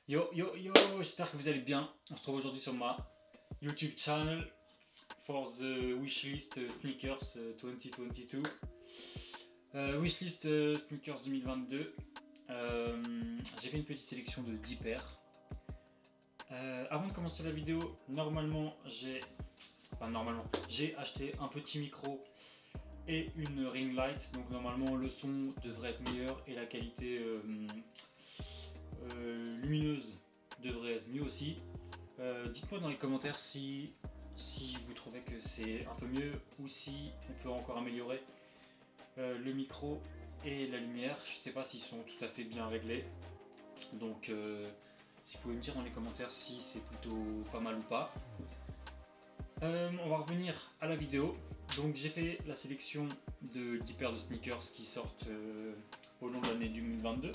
Yo yo yo, j'espère que vous allez bien. On se trouve aujourd'hui sur ma YouTube channel for the wishlist sneakers 2022. Wishlist sneakers 2022. J'ai fait une petite sélection de 10 paires. Avant de commencer la vidéo, j'ai acheté un petit micro et une ring light. Donc normalement le son devrait être meilleur et la qualité lumineuse devrait être mieux aussi. Dites-moi dans les commentaires si vous trouvez que c'est un peu mieux ou si on peut encore améliorer le micro et la lumière. Je sais pas s'ils sont tout à fait bien réglés, donc si vous pouvez me dire dans les commentaires si c'est plutôt pas mal ou pas. On va revenir à la vidéo. Donc j'ai fait la sélection de 10 paires de sneakers qui sortent au long de l'année 2022.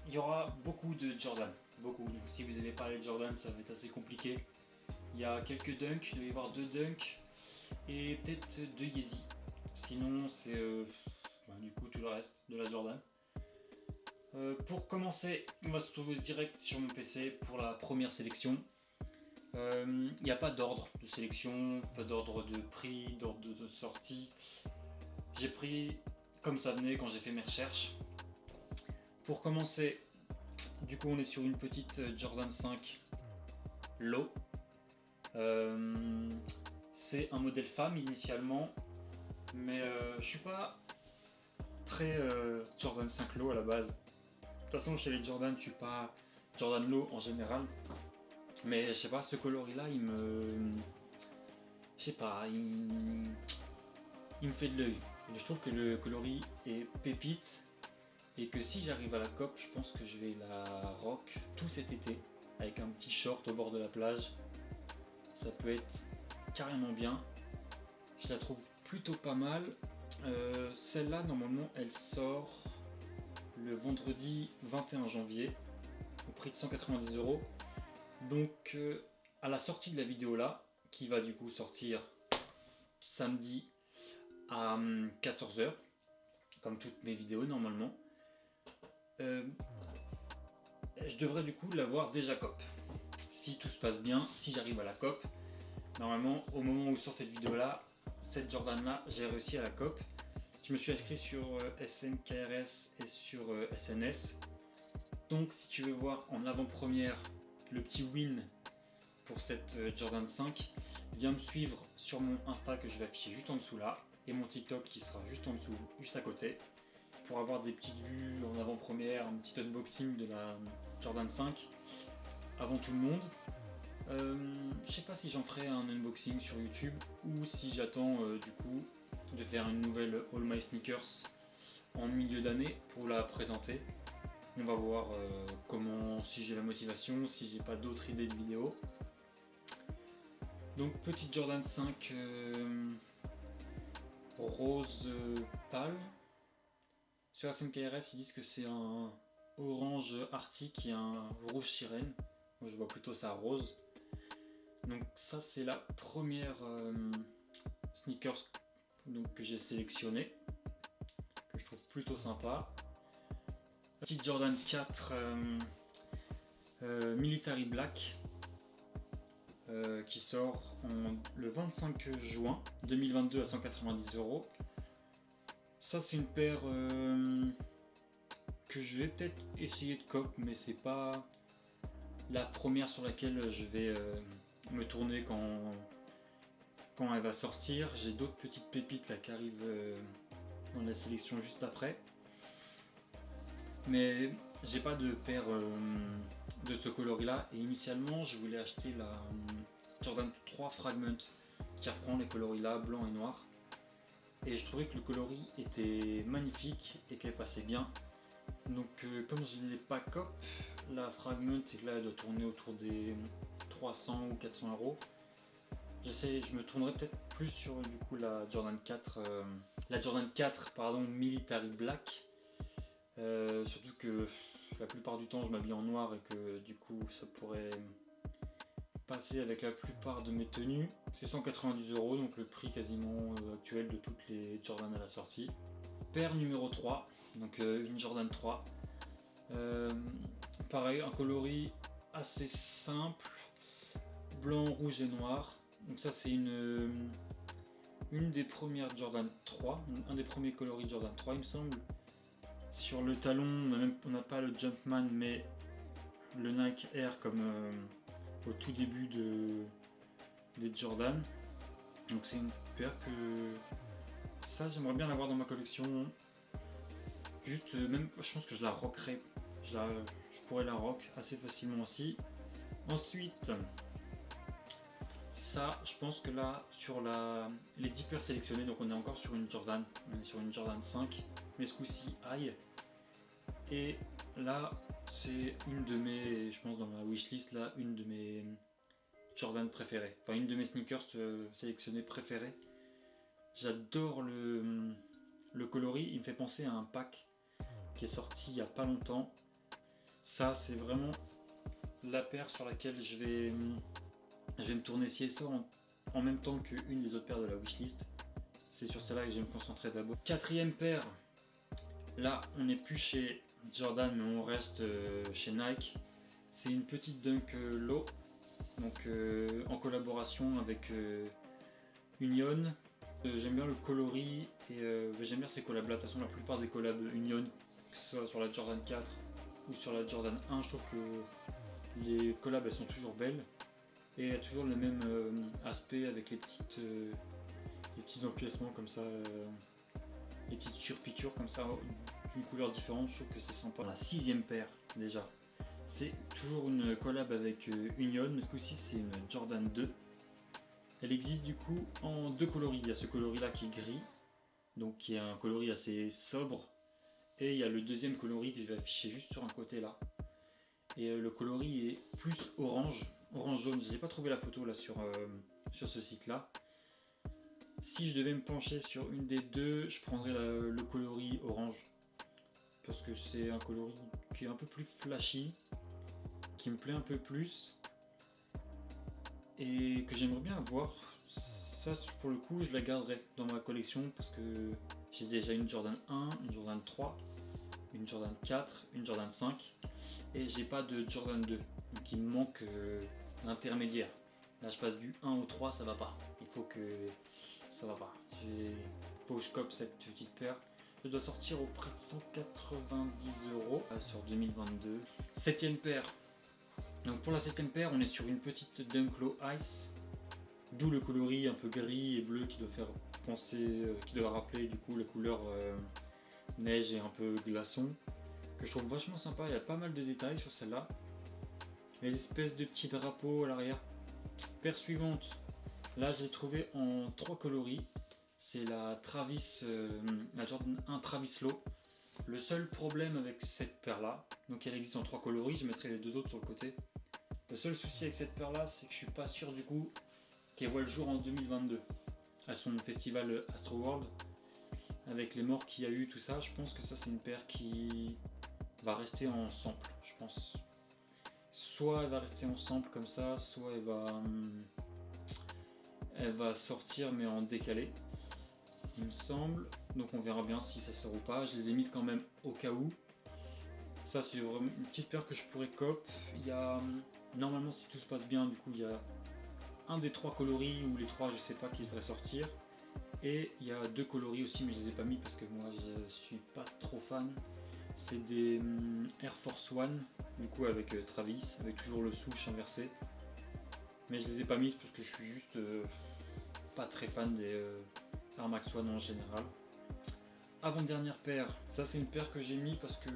Il y aura beaucoup de Jordan, beaucoup. Donc si vous n'aimez pas les Jordan, ça va être assez compliqué. Il y a quelques dunks, il doit y avoir 2 dunks et peut-être 2 Yeezy. Sinon c'est du coup tout le reste de la Jordan. Pour commencer, on va se trouver direct sur mon PC pour la première sélection. Il n'y a pas d'ordre de sélection, pas d'ordre de prix, d'ordre de sortie. J'ai pris comme ça venait quand j'ai fait mes recherches. Pour commencer, du coup on est sur une petite Jordan 5 Low. C'est un modèle femme initialement, mais je suis pas très Jordan 5 Low à la base. De toute façon chez les Jordan je suis pas Jordan Low en général, mais je sais pas, ce coloris là il me fait de l'œil. Je trouve que le coloris est pépite. Et que si j'arrive à la COP, je pense que je vais la rock tout cet été avec un petit short au bord de la plage. Ça peut être carrément bien. Je la trouve plutôt pas mal. Celle-là, normalement, elle sort le vendredi 21 janvier au prix de 190 €. Donc, à la sortie de la vidéo là, qui va du coup sortir samedi à 14 h, comme toutes mes vidéos normalement. Je devrais du coup l'avoir déjà COP. Si tout se passe bien, si j'arrive à la COP, normalement au moment où sort cette vidéo là, cette Jordan là, j'ai réussi à la COP. Je me suis inscrit sur SNKRS et sur SNS. Donc si tu veux voir en avant-première le petit win pour cette Jordan 5, viens me suivre sur mon Insta que je vais afficher juste en dessous là, et mon TikTok qui sera juste en dessous, juste à côté, pour avoir des petites vues en avant-première, un petit unboxing de la Jordan 5 avant tout le monde. Je sais pas si j'en ferai un unboxing sur YouTube ou si j'attends du coup de faire une nouvelle All My Sneakers en milieu d'année pour la présenter. On va voir si j'ai la motivation, si j'ai pas d'autres idées de vidéos. Donc petite Jordan 5 rose pâle. Sur la SNKRS, ils disent que c'est un orange arctique et un rouge sirène. Moi, je vois plutôt ça rose. Donc ça, c'est la première sneakers que j'ai sélectionnée, que je trouve plutôt sympa. Petite Jordan 4 Military Black qui sort le 25 juin 2022 à 190 €. Ça c'est une paire que je vais peut-être essayer de COP, mais c'est pas la première sur laquelle je vais me tourner quand elle va sortir. J'ai d'autres petites pépites là qui arrivent dans la sélection juste après. Mais j'ai pas de paire de ce coloris là, et initialement je voulais acheter la Jordan 3 Fragment qui reprend les coloris là, blanc et noir. Et je trouvais que le coloris était magnifique et qu'elle passait bien. Donc comme je ne l'ai pas COP, la Fragment et là elle doit tourner autour des 300 ou 400 €. Je me tournerai peut-être plus sur du coup la Jordan 4 Military Black. Surtout que la plupart du temps je m'habille en noir et que du coup ça pourrait passer avec la plupart de mes tenues. C'est 190 €, donc le prix quasiment actuel de toutes les Jordan à la sortie. Paire numéro 3, donc une Jordan 3. pareil, un coloris assez simple, blanc, rouge et noir. Donc ça c'est une des premières Jordan 3, un des premiers coloris Jordan 3 il me semble. Sur le talon, on n'a pas le Jumpman, mais le Nike Air comme au tout début des Jordan. Donc c'est une paire que ça j'aimerais bien l'avoir dans ma collection. Juste même, je pense que je la rockerai. Je pourrais la rock assez facilement aussi. Ensuite, ça, je pense que là, sur les 10 paires sélectionnées, donc on est encore sur une Jordan, on est sur une Jordan 5, mais ce coup-ci high. Et là, c'est une de mes, je pense dans ma wishlist là, une de mes Jordan préférées, enfin une de mes sneakers sélectionnés préférés. J'adore le coloris, il me fait penser à un pack qui est sorti il n'y a pas longtemps. Ça, c'est vraiment la paire sur laquelle je vais me tourner si et ça en même temps qu'une des autres paires de la wishlist. C'est sur celle-là que je vais me concentrer d'abord. Quatrième paire, là on n'est plus chez Jordan mais on reste chez Nike. C'est une petite Dunk Low, donc en collaboration avec Union. J'aime bien le coloris et j'aime bien ces collabs là. De toute façon la plupart des collabs Union, que ce soit sur la Jordan 4 ou sur la Jordan 1, je trouve que les collabs elles sont toujours belles. Et il y a toujours le même aspect avec les petits empiècements comme ça, les petites surpiqûres comme ça, d'une couleur différente. Je trouve que c'est sympa. La sixième paire déjà, c'est toujours une collab avec Union, mais ce coup-ci c'est une Jordan 2. Elle existe du coup en deux coloris. Il y a ce coloris là qui est gris, donc qui est un coloris assez sobre, et il y a le deuxième coloris que je vais afficher juste sur un côté là. Et le coloris est plus orange jaune. Je n'ai pas trouvé la photo là sur ce site là. Si je devais me pencher sur une des deux, je prendrais le coloris orange, parce que c'est un coloris qui est un peu plus flashy, qui me plaît un peu plus et que j'aimerais bien avoir. Ça pour le coup je la garderai dans ma collection parce que j'ai déjà une Jordan 1, une Jordan 3, une Jordan 4, une Jordan 5 et j'ai pas de Jordan 2, donc il me manque l'intermédiaire. Là je passe du 1 au 3, ça va pas. Il faut que ça va pas. Il faut que je cope cette petite paire. Elle doit sortir au prix de 190 € sur 2022. Septième paire. Donc pour la septième paire, on est sur une petite Dunk Low Ice, d'où le coloris un peu gris et bleu qui doit faire penser, qui doit rappeler du coup la couleur neige et un peu glaçon, que je trouve vachement sympa. Il y a pas mal de détails sur celle-là. Les espèces de petits drapeaux à l'arrière. Paire suivante, là j'ai trouvé en 3 coloris. C'est la la Jordan 1 Travis Low. Le seul problème avec cette paire là, donc elle existe en 3 coloris, je mettrai les deux autres sur le côté. Le seul souci avec cette paire là, c'est que je suis pas sûr du coup qu'elle voit le jour en 2022 à son festival Astro World. Avec les morts qu'il y a eu, tout ça, je pense que ça c'est une paire qui va rester en sample, je pense. Soit elle va rester en sample comme ça, soit elle va sortir mais en décalé, il me semble. Donc on verra bien si ça sort ou pas. Je les ai mises quand même au cas où. Ça c'est vraiment une petite paire que je pourrais cop. Il y a normalement, si tout se passe bien, du coup il y a un des 3 coloris ou les 3, je sais pas, qui devrait sortir. Et il y a 2 coloris aussi, mais je les ai pas mis parce que moi je suis pas trop fan. C'est des Air Force One, du coup avec Travis, avec toujours le souche inversé. Mais je les ai pas mises parce que je suis juste pas très fan des Air Max One en général. Avant-dernière paire, ça c'est une paire que j'ai mis parce que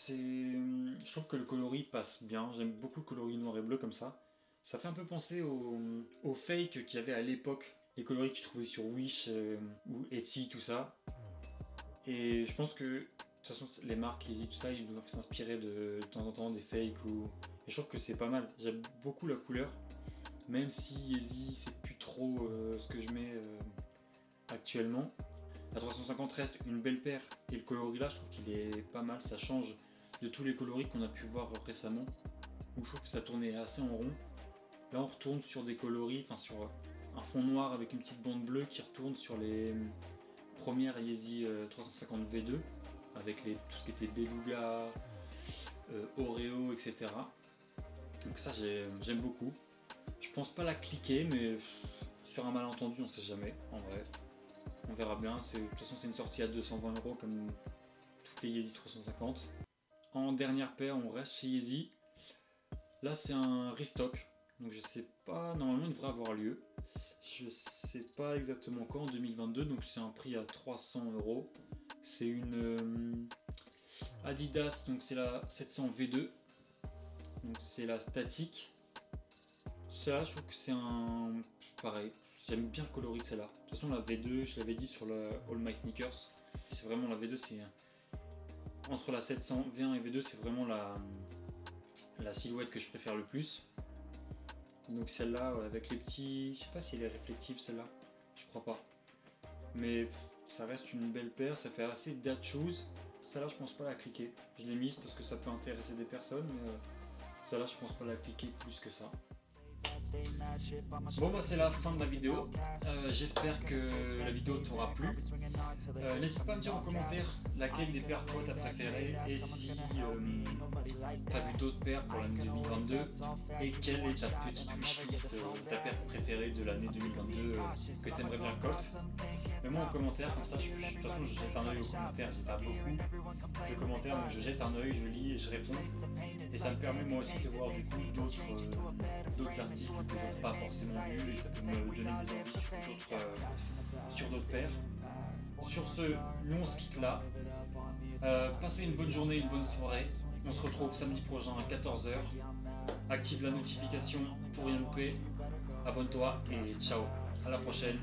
je trouve que le coloris passe bien. J'aime beaucoup le coloris noir et bleu comme ça. Ça fait un peu penser au fake qu'il y avait à l'époque, les coloris que tu trouvais sur Wish ou Etsy, tout ça. Et je pense que de toute façon les marques Yeezy, tout ça, ils doivent s'inspirer de temps en temps des fakes et je trouve que c'est pas mal. J'aime beaucoup la couleur, même si Yeezy c'est plus trop ce que je mets actuellement. La 350 reste une belle paire et le coloris là je trouve qu'il est pas mal, ça change de tous les coloris qu'on a pu voir récemment où je trouve que ça tournait assez en rond. Là on retourne sur des coloris, enfin sur un fond noir avec une petite bande bleue qui retourne sur les premières Yeezy 350 V2 avec tout ce qui était Beluga, etc. Donc ça j'aime beaucoup. Je pense pas la cliquer, mais sur un malentendu on sait jamais en vrai. On verra bien, de toute façon c'est une sortie à 220 € comme toutes les Yeezy 350. En dernière paire on reste chez Yeezy. Là c'est un restock, donc je sais pas, normalement il devrait avoir lieu. Je sais pas exactement quand, en 2022, donc c'est un prix à 300 €. C'est une Adidas, donc c'est la 700 V2, donc c'est la statique. Celle-là je trouve que c'est un... pareil, j'aime bien le coloris de celle-là. De toute façon la V2, je l'avais dit sur le All My Sneakers, c'est vraiment la V2, c'est entre la 700 V1 et V2, c'est vraiment la silhouette que je préfère le plus. Donc celle-là avec les petits, je sais pas si elle est réflective celle-là, je crois pas. Mais ça reste une belle paire, ça fait assez dad shoes. Celle-là je pense pas la cliquer. Je l'ai mise parce que ça peut intéresser des personnes, mais celle-là je pense pas la cliquer plus que ça. Bon bah c'est la fin de la vidéo, j'espère que la vidéo t'aura plu. N'hésite pas à me dire en commentaire laquelle des paires toi t'as préféré et si t'as vu d'autres paires pour l'année 2022 et quelle est ta petite wishlist, ta paire préférée de l'année 2022 que t'aimerais bien le coffre. Mets-moi en commentaire, comme ça de toute façon je jette un oeil aux commentaires, j'ai pas beaucoup de commentaires donc je jette un oeil, je lis et je réponds et ça me permet moi aussi de voir du coup d'autres articles que je n'ai pas forcément vus et ça peut me donner des envies sur d'autres paires. Sur ce, nous on se quitte là. Passez une bonne journée, une bonne soirée. On se retrouve samedi prochain à 14 h. Active la notification pour rien louper. Abonne-toi et ciao. À la prochaine.